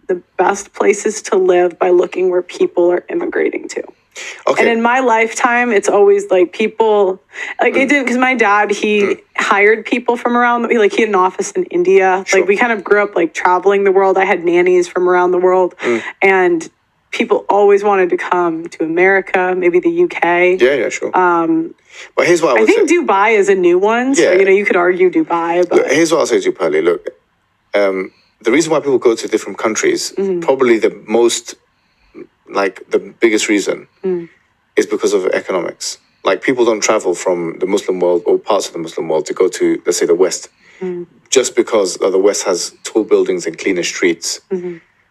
the best places to live by looking where people are immigrating to. Okay. And in my lifetime, it's always like people, like it did, because my dad, he hired people from around, like he had an office in India. Sure. Like we kind of grew up like traveling the world. I had nannies from around the world. And people always wanted to come to America, maybe the UK. Yeah, sure. But here's what I would think say. Dubai is a new one. So, Yeah. you could argue Dubai. But Look, here's what I'll say to you, Pearly. Look, the reason why people go to different countries, probably the biggest reason is because of economics. Like, people don't travel from the Muslim world or parts of the Muslim world to go to, let's say, the West, just because the West has tall buildings and cleaner streets,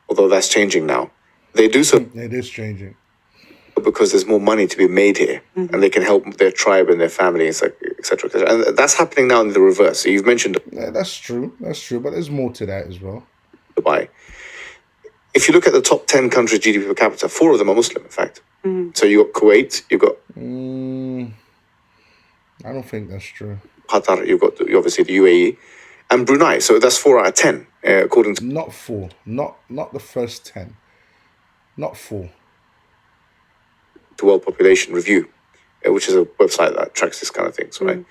although that's changing now. They do so It is changing. because there's more money to be made here, and they can help their tribe and their family, et cetera, et cetera. And that's happening now in the reverse. So you've mentioned Yeah, that's true. That's true. But there's more to that as well. Dubai. If you look at the top 10 countries GDP per capita, 4 of them are Muslim, in fact. So you got Kuwait, you've got I don't think that's true. Qatar, you've got obviously the UAE, and Brunei. So that's 4 out of 10, according to Not 4. Not the first 10. Not 4. World Population Review, which is a website that tracks this kind of things, right?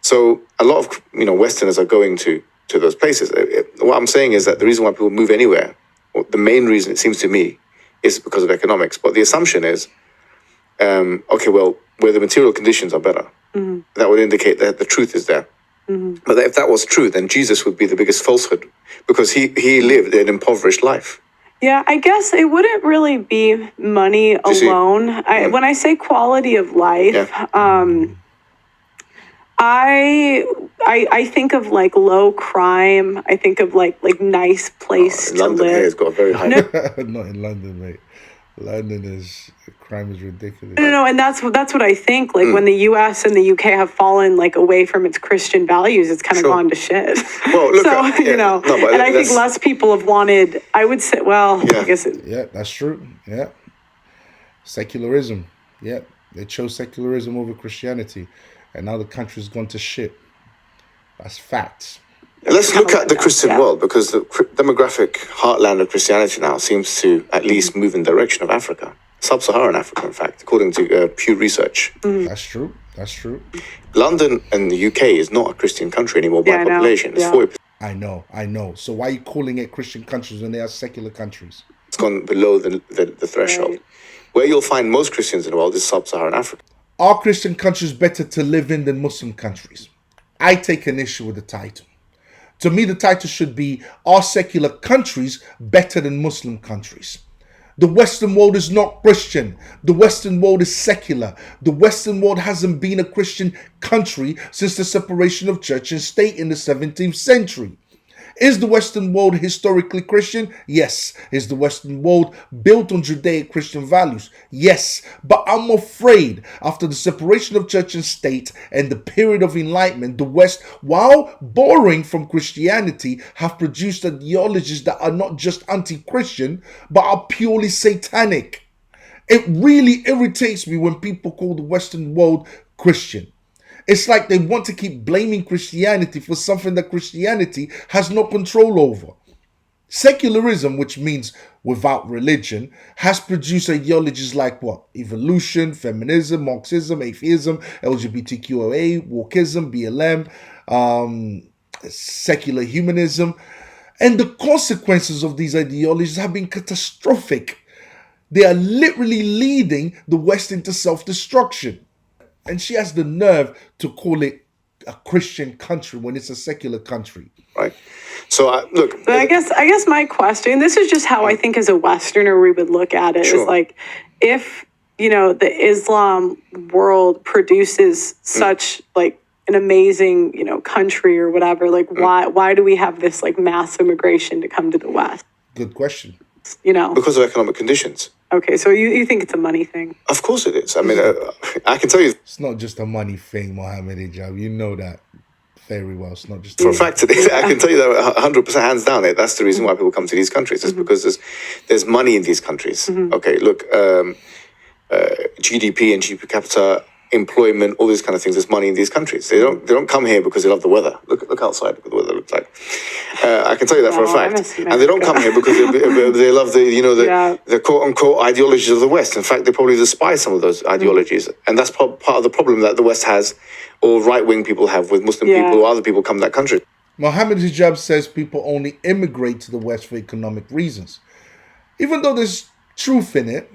So a lot of Westerners are going to those places. What I'm saying is that the reason why people move anywhere, or the main reason it seems to me, is because of economics. But the assumption is, okay, well, where the material conditions are better, that would indicate that the truth is there. But if that was true, then Jesus would be the biggest falsehood, because he lived an impoverished life. yeah, I guess it wouldn't really be money see? alone. When I say quality of life, I think of like low crime. I think of like nice place to London here has live. got a very high. Not in London, mate. Crime is ridiculous. No, and that's what I think. Like when the U.S. and the U.K. have fallen like away from its Christian values, it's kind of Sure. gone to shit. Well, look, so no, but and I think that's- less people have wanted. I would say, well, Yeah. I guess Yeah, that's true. Yeah. Secularism. Yeah. They chose secularism over Christianity. And now the country's gone to shit. That's facts. Let's look at the like that, Christian yeah. world, because the demographic heartland of Christianity now seems to at least move in the direction of Africa. Sub-Saharan Africa, in fact, according to Pew Research. That's true. That's true. London and the UK is not a Christian country anymore by Yeah, I know. population. It's Yeah. 40%. I know. So why are you calling it Christian countries when they are secular countries? It's gone below the threshold. Right. Where you'll find most Christians in the world is Sub-Saharan Africa. Are Christian countries better to live in than Muslim countries? I take an issue with the title. To me, the title should be, are secular countries better than Muslim countries? The Western world is not Christian. The Western world is secular. The Western world hasn't been a Christian country since the separation of church and state in the 17th century. Is the Western world historically Christian? Yes. Is the Western world built on Judaic Christian values? Yes. But I'm afraid after the separation of church and state and the period of enlightenment, the West, while borrowing from Christianity, have produced ideologies that are not just anti-Christian, but are purely satanic. It really irritates me when people call the Western world Christian. It's like they want to keep blaming Christianity for something that Christianity has no control over. Secularism, which means without religion, has produced ideologies like what? Evolution, feminism, Marxism, atheism, LGBTQIA, wokeism, BLM, secular humanism. And the consequences of these ideologies have been catastrophic. They are literally leading the West into self-destruction. And she has the nerve to call it a Christian country when it's a secular country. Right. So, look. But I guess my question, this is just how I think as a Westerner we would look at it, Sure. is like, if, the Islam world produces such like an amazing, country or whatever, like why do we have this like mass immigration to come to the West? Good question. Because of economic conditions. Okay, so you think it's a money thing? Of course it is. I mean, I can tell you It's not just a money thing, Mohammed Hijab. You know that very well. It's not just for a fact, I can tell you that 100% hands down. That's the reason why people come to these countries. It's because there's money in these countries. Okay, look, GDP and GDP per capita employment, all these kind of things. There's money in these countries. They don't come here because they love the weather. Look outside. Look what the weather looks like. I can tell you that for a fact. And they don't come here because they love the quote unquote ideologies of the West. In fact, they probably despise some of those ideologies, and that's part of the problem that the West has, or right wing people have with Muslim people or other people come to that country. Mohammed Hijab says people only immigrate to the West for economic reasons. Even though there's truth in it,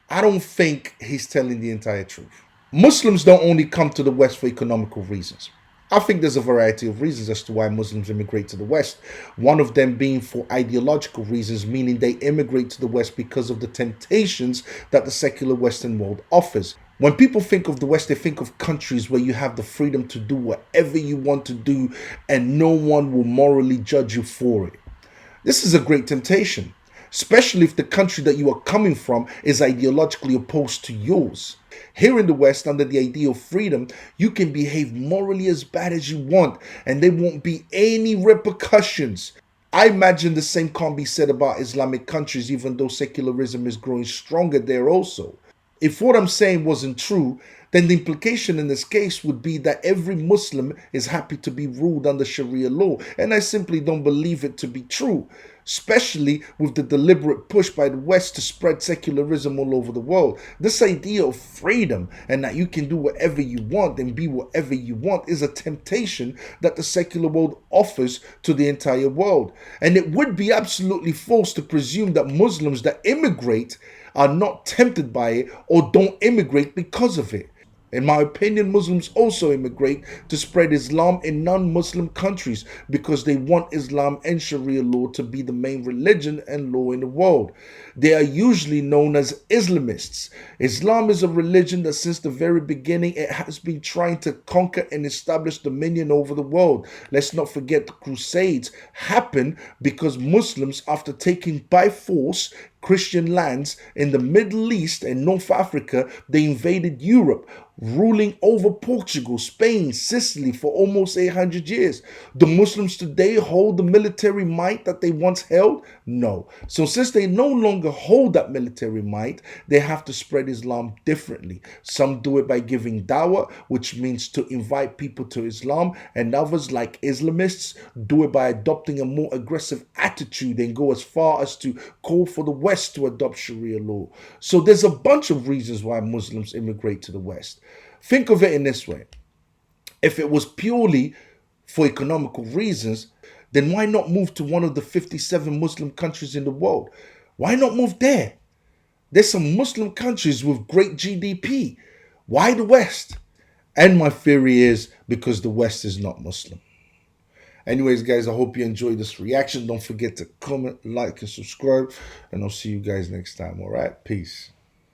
I don't think he's telling the entire truth. Muslims don't only come to the West for economical reasons. I think there's a variety of reasons as to why Muslims immigrate to the West. One of them being for ideological reasons, meaning they immigrate to the West because of the temptations that the secular Western world offers. When people think of the West, they think of countries where you have the freedom to do whatever you want to do and no one will morally judge you for it. This is a great temptation, especially if the country that you are coming from is ideologically opposed to yours. Here in the West, under the idea of freedom, you can behave morally as bad as you want and there won't be any repercussions. I imagine the same can't be said about Islamic countries, even though secularism is growing stronger there also. If what I'm saying wasn't true, then the implication in this case would be that every Muslim is happy to be ruled under Sharia law, and I simply don't believe it to be true, especially with the deliberate push by the West to spread secularism all over the world. This idea of freedom and that you can do whatever you want and be whatever you want is a temptation that the secular world offers to the entire world. And it would be absolutely false to presume that Muslims that immigrate are not tempted by it or don't immigrate because of it. In my opinion, Muslims also immigrate to spread Islam in non-Muslim countries because they want Islam and Sharia law to be the main religion and law in the world. They are usually known as Islamists. Islam is a religion that since the very beginning it has been trying to conquer and establish dominion over the world. Let's not forget the Crusades happened because Muslims, after taking by force Christian lands in the Middle East and North Africa, they invaded Europe, ruling over Portugal, Spain, Sicily for almost 800 years. Do Muslims today hold the military might that they once held? No. So since they no longer hold that military might, they have to spread Islam differently. Some do it by giving dawah, which means to invite people to Islam, and others, like Islamists, do it by adopting a more aggressive attitude and go as far as to call for the West to adopt Sharia law. So there's a bunch of reasons why Muslims immigrate to the West. Think of it in this way. If it was purely for economical reasons, then why not move to one of the 57 Muslim countries in the world? Why not move there? There's some Muslim countries with great GDP. Why the West? And my theory is because the West is not Muslim. Anyways, guys, I hope you enjoyed this reaction. Don't forget to comment, like, and subscribe. And I'll see you guys next time. All right? Peace.